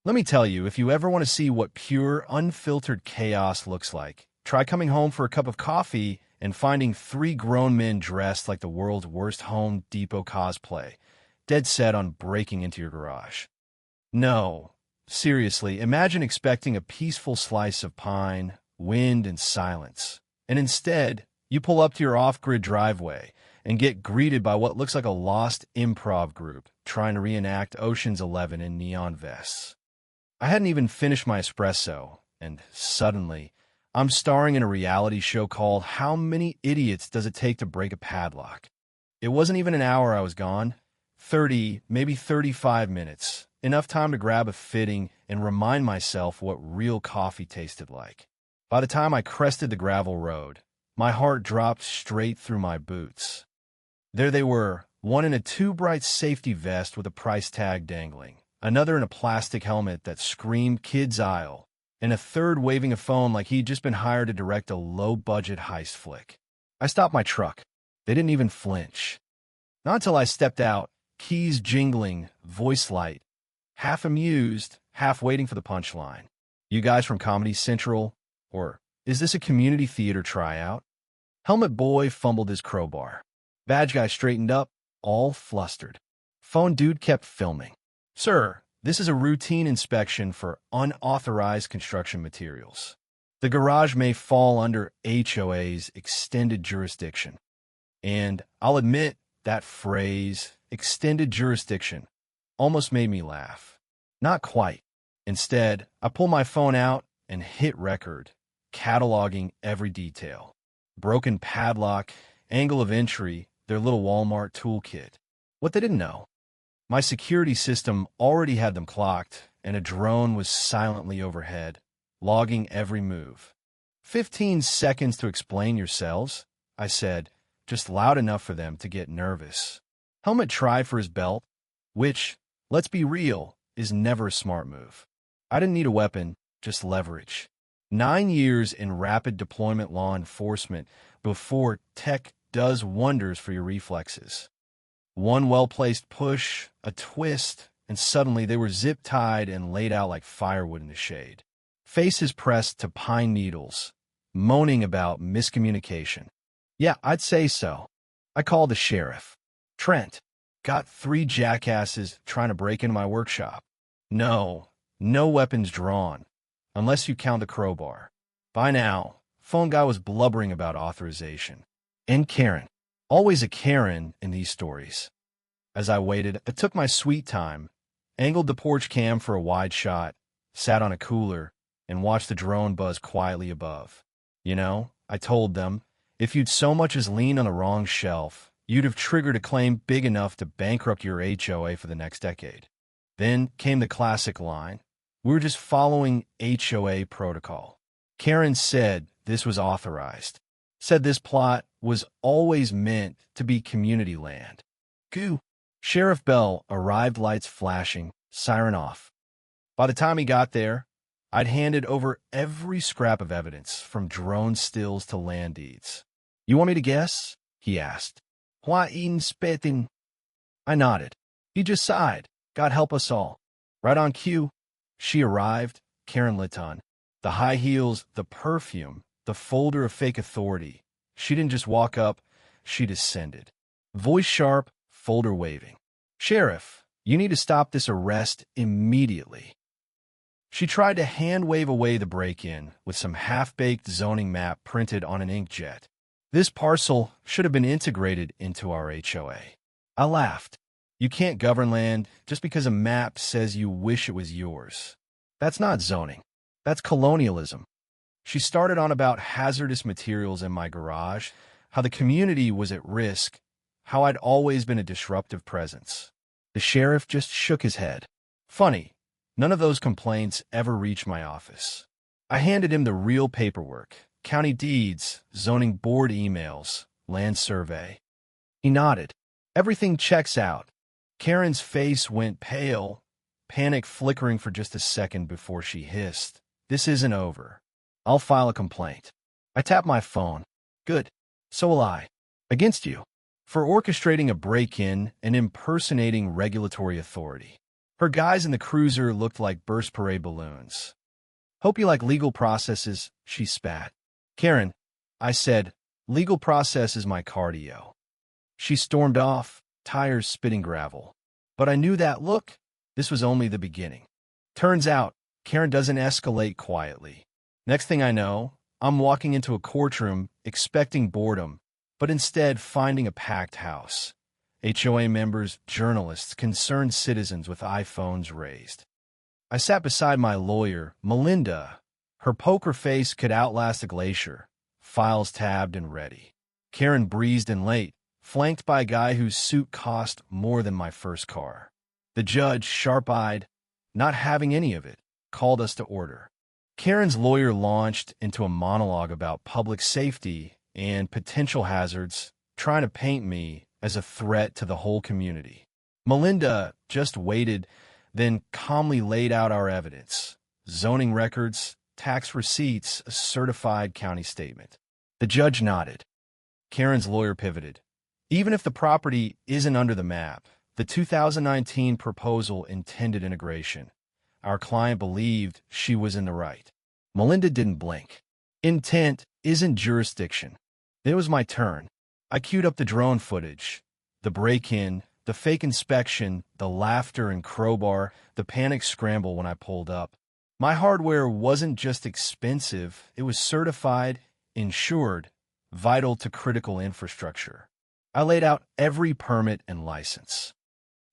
Let me tell you, if you ever want to see what pure, unfiltered chaos looks like, try coming home for a cup of coffee and finding three grown men dressed like the world's worst Home Depot cosplay, dead set on breaking into your garage. No, seriously, imagine expecting a peaceful slice of pine, wind, and silence. And instead, you pull up to your off-grid driveway and get greeted by what looks like a lost improv group trying to reenact Ocean's 11 in neon vests. I hadn't even finished my espresso, and suddenly, I'm starring in a reality show called How Many Idiots Does It Take to Break a Padlock? It wasn't even an hour I was gone. 30, maybe 35 minutes. Enough time to grab a fitting and remind myself what real coffee tasted like. By the time I crested the gravel road, my heart dropped straight through my boots. There they were, one in a too bright safety vest with a price tag dangling, another in a plastic helmet that screamed Kids Aisle, and a third waving a phone like he'd just been hired to direct a low-budget heist flick. I stopped my truck. They didn't even flinch. Not until I stepped out, keys jingling, voice light, half amused, half waiting for the punchline. You guys from Comedy Central? Or is this a community theater tryout? Helmet boy fumbled his crowbar. Badge guy straightened up, all flustered. Phone dude kept filming. Sir, this is a routine inspection for unauthorized construction materials. The garage may fall under HOA's extended jurisdiction. And I'll admit that phrase, extended jurisdiction, almost made me laugh. Not quite. Instead, I pull my phone out and hit record, cataloging every detail. Broken padlock, angle of entry, their little Walmart toolkit. What they didn't know. My security system already had them clocked, and a drone was silently overhead, logging every move. 15 seconds to explain yourselves, I said, just loud enough for them to get nervous. Helmet tried for his belt, which, let's be real, is never a smart move. I didn't need a weapon, just leverage. 9 years in rapid deployment law enforcement before tech does wonders for your reflexes. One well-placed push, a twist, and suddenly they were zip-tied and laid out like firewood in the shade. Faces pressed to pine needles, moaning about miscommunication. Yeah, I'd say so. I called the sheriff. Trent, got 3 jackasses trying to break into my workshop. No weapons drawn, unless you count the crowbar. By now, phone guy was blubbering about authorization. And Karen. Always a Karen in these stories. As I waited, I took my sweet time, angled the porch cam for a wide shot, sat on a cooler, and watched the drone buzz quietly above. You know, I told them, if you'd so much as lean on the wrong shelf, you'd have triggered a claim big enough to bankrupt your HOA for the next decade. Then came the classic line. We were just following HOA protocol. Karen said this was authorized. Said this plot was always meant to be community land. Goo. Sheriff Bell arrived, lights flashing, siren off. By the time he got there, I'd handed over every scrap of evidence, from drone stills to land deeds. You want me to guess? He asked. Why inspecting? I nodded. He just sighed. God help us all. Right on cue. She arrived, Karen Litton. The high heels, the perfume, the folder of fake authority. She didn't just walk up, she descended. Voice sharp, folder waving. Sheriff, you need to stop this arrest immediately. She tried to hand-wave away the break-in with some half-baked zoning map printed on an inkjet. This parcel should have been integrated into our HOA. I laughed. You can't govern land just because a map says you wish it was yours. That's not zoning. That's colonialism. She started on about hazardous materials in my garage, how the community was at risk, how I'd always been a disruptive presence. The sheriff just shook his head. Funny, none of those complaints ever reached my office. I handed him the real paperwork, county deeds, zoning board emails, land survey. He nodded. Everything checks out. Karen's face went pale, panic flickering for just a second before she hissed. This isn't over. I'll file a complaint. I tapped my phone. Good. So will I. Against you. For orchestrating a break-in and impersonating regulatory authority. Her guys in the cruiser looked like burst parade balloons. "Hope you like legal processes," she spat. "Karen," I said, "legal process is my cardio." She stormed off, tires spitting gravel. But I knew that look. This was only the beginning. Turns out, Karen doesn't escalate quietly. Next thing I know, I'm walking into a courtroom expecting boredom, but instead finding a packed house. HOA members, journalists, concerned citizens with iPhones raised. I sat beside my lawyer, Melinda. Her poker face could outlast a glacier, files tabbed and ready. Karen breezed in late, flanked by a guy whose suit cost more than my first car. The judge, sharp-eyed, not having any of it, called us to order. Karen's lawyer launched into a monologue about public safety and potential hazards, trying to paint me as a threat to the whole community. Melinda just waited, then calmly laid out our evidence: zoning records, tax receipts, a certified county statement. The judge nodded. Karen's lawyer pivoted. "Even if the property isn't under the map, the 2019 proposal intended integration. Our client believed she was in the right." Melinda didn't blink. "Intent isn't jurisdiction." It was my turn. I queued up the drone footage, the break-in, the fake inspection, the laughter and crowbar, the panic scramble when I pulled up. My hardware wasn't just expensive, it was certified, insured, vital to critical infrastructure. I laid out every permit and license.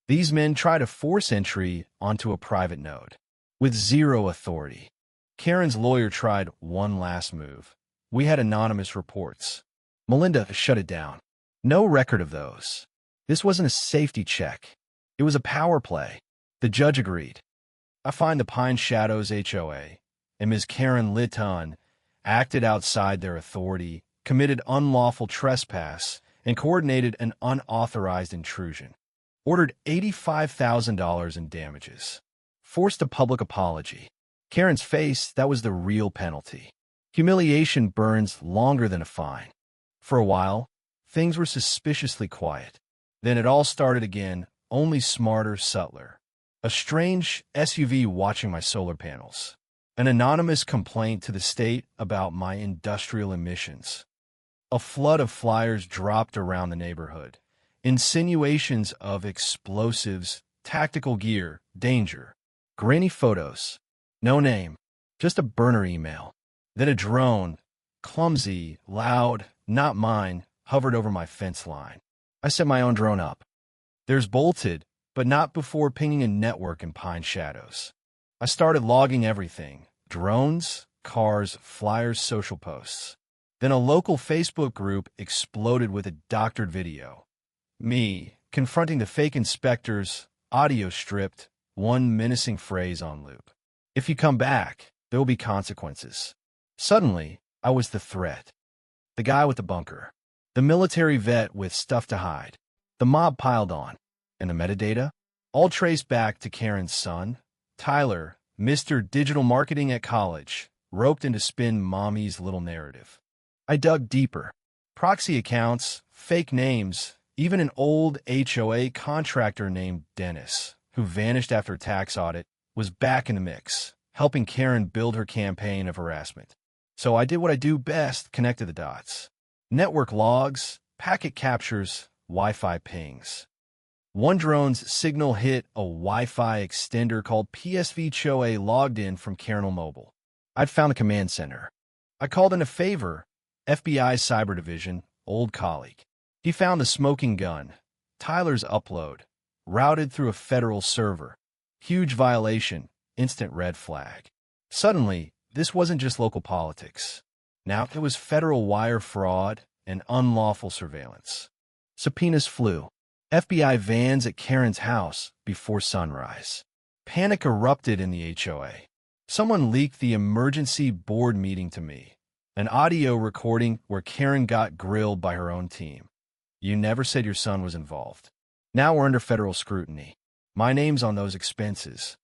These men tried to force entry onto a private node, with zero authority. Karen's lawyer tried one last move. We had anonymous reports. Melinda shut it down. No record of those. This wasn't a safety check. It was a power play. The judge agreed. I find the Pine Shadows HOA and Ms. Karen Litton acted outside their authority, committed unlawful trespass, and coordinated an unauthorized intrusion. Ordered $85,000 in damages. Forced a public apology. Karen's face, that was the real penalty. Humiliation burns longer than a fine. For a while, things were suspiciously quiet. Then it all started again, only smarter, subtler. A strange SUV watching my solar panels. An anonymous complaint to the state about my industrial emissions. A flood of flyers dropped around the neighborhood. Insinuations of explosives, tactical gear, danger. Grainy photos. No name. Just a burner email. Then a drone, clumsy, loud, not mine, hovered over my fence line. I set my own drone up. There's bolted, but not before pinging a network in Pine Shadows. I started logging everything: drones, cars, flyers, social posts. Then a local Facebook group exploded with a doctored video. Me, confronting the fake inspectors, audio stripped, one menacing phrase on loop. "If you come back, there will be consequences." Suddenly, I was the threat. The guy with the bunker. The military vet with stuff to hide. The mob piled on. And the metadata? All traced back to Karen's son, Tyler, Mr. Digital Marketing at college, roped in to spin mommy's little narrative. I dug deeper. Proxy accounts, fake names, even an old HOA contractor named Dennis, who vanished after a tax audit, was back in the mix, helping Karen build her campaign of harassment. So I did what I do best, connected the dots. Network logs, packet captures, Wi-Fi pings. One drone's signal hit a Wi-Fi extender called PSV HOA logged in from Kernel Mobile. I'd found the command center. I called in a favor, FBI Cyber Division, old colleague. He found the smoking gun, Tyler's upload, routed through a federal server. Huge violation, instant red flag. Suddenly, this wasn't just local politics. Now it was federal wire fraud and unlawful surveillance. Subpoenas flew. FBI vans at Karen's house before sunrise. Panic erupted in the HOA. Someone leaked the emergency board meeting to me. An audio recording where Karen got grilled by her own team. "You never said your son was involved. Now we're under federal scrutiny. My name's on those expenses."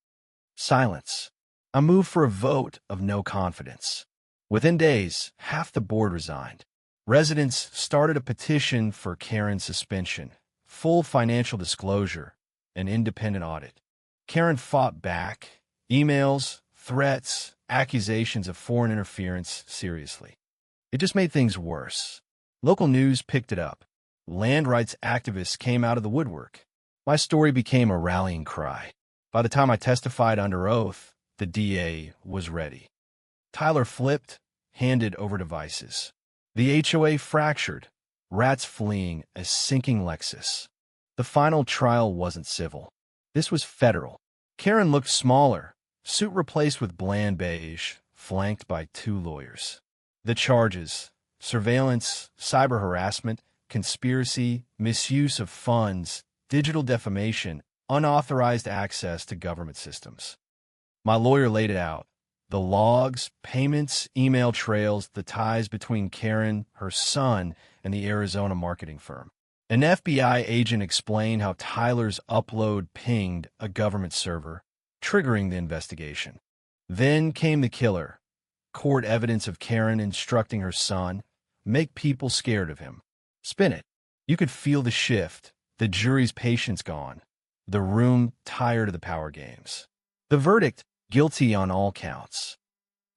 Silence. I moved for a vote of no confidence. Within days, half the board resigned. Residents started a petition for Karen's suspension, full financial disclosure, an independent audit. Karen fought back. Emails, threats, accusations of foreign interference, seriously. It just made things worse. Local news picked it up. Land rights activists came out of the woodwork. My story became a rallying cry. By the time I testified under oath, the DA was ready. Tyler flipped, handed over devices. The HOA fractured, rats fleeing a sinking Lexus. The final trial wasn't civil. This was federal. Karen looked smaller, suit replaced with bland beige, flanked by 2 lawyers. The charges: surveillance, cyber harassment, conspiracy, misuse of funds, digital defamation, unauthorized access to government systems. My lawyer laid it out. The logs, payments, email trails, the ties between Karen, her son, and the Arizona marketing firm. An FBI agent explained how Tyler's upload pinged a government server, triggering the investigation. Then came the killer. Court evidence of Karen instructing her son, make people scared of him. Spin it. You could feel the shift, the jury's patience gone, the room tired of the power games. The verdict: guilty on all counts.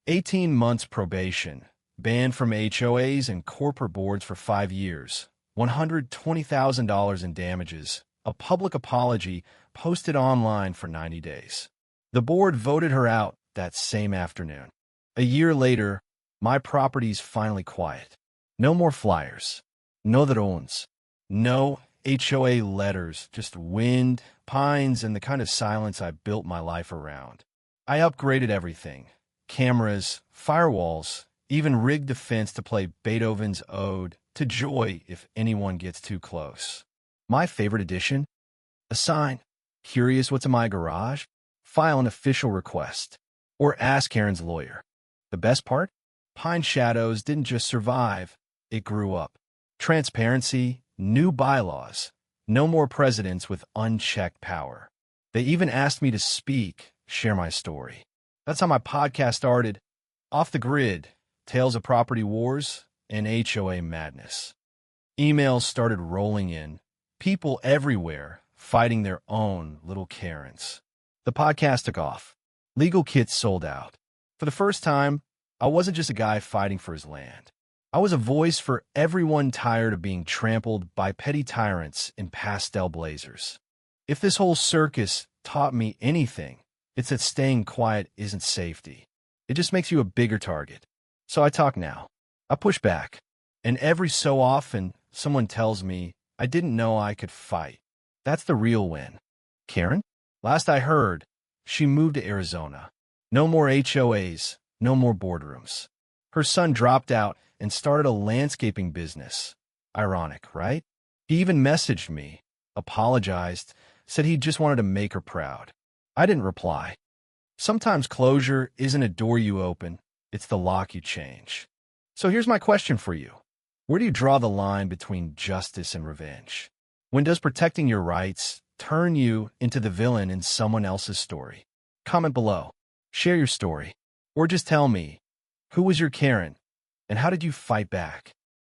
18 months probation, banned from HOAs and corporate boards for 5 years, $120,000 in damages, a public apology posted online for 90 days. The board voted her out that same afternoon. A year later, my property's finally quiet. No more flyers. No drones. No HOA letters, just wind, pines, and the kind of silence I built my life around. I upgraded everything. Cameras, firewalls, even rigged a fence to play Beethoven's Ode to Joy if anyone gets too close. My favorite addition? A sign. Curious what's in my garage? File an official request. Or ask Karen's lawyer. The best part? Pine Shadows didn't just survive, it grew up. Transparency, new bylaws, no more presidents with unchecked power. They even asked me to speak, share my story. That's how my podcast started. Off the Grid, Tales of Property Wars and HOA Madness. Emails started rolling in, people everywhere fighting their own little Karens. The podcast took off. Legal kits sold out. For the first time, I wasn't just a guy fighting for his land. I was a voice for everyone tired of being trampled by petty tyrants in pastel blazers. If this whole circus taught me anything, it's that staying quiet isn't safety. It just makes you a bigger target. So I talk now. I push back. And every so often, someone tells me, I didn't know I could fight. That's the real win. Karen? Last I heard, she moved to Arizona. No more HOAs, no more boardrooms. Her son dropped out and started a landscaping business. Ironic, right? He even messaged me, apologized, said he just wanted to make her proud. I didn't reply. Sometimes closure isn't a door you open, it's the lock you change. So here's my question for you. Where do you draw the line between justice and revenge? When does protecting your rights turn you into the villain in someone else's story? Comment below. Share your story. Or just tell me, who was your Karen, and how did you fight back?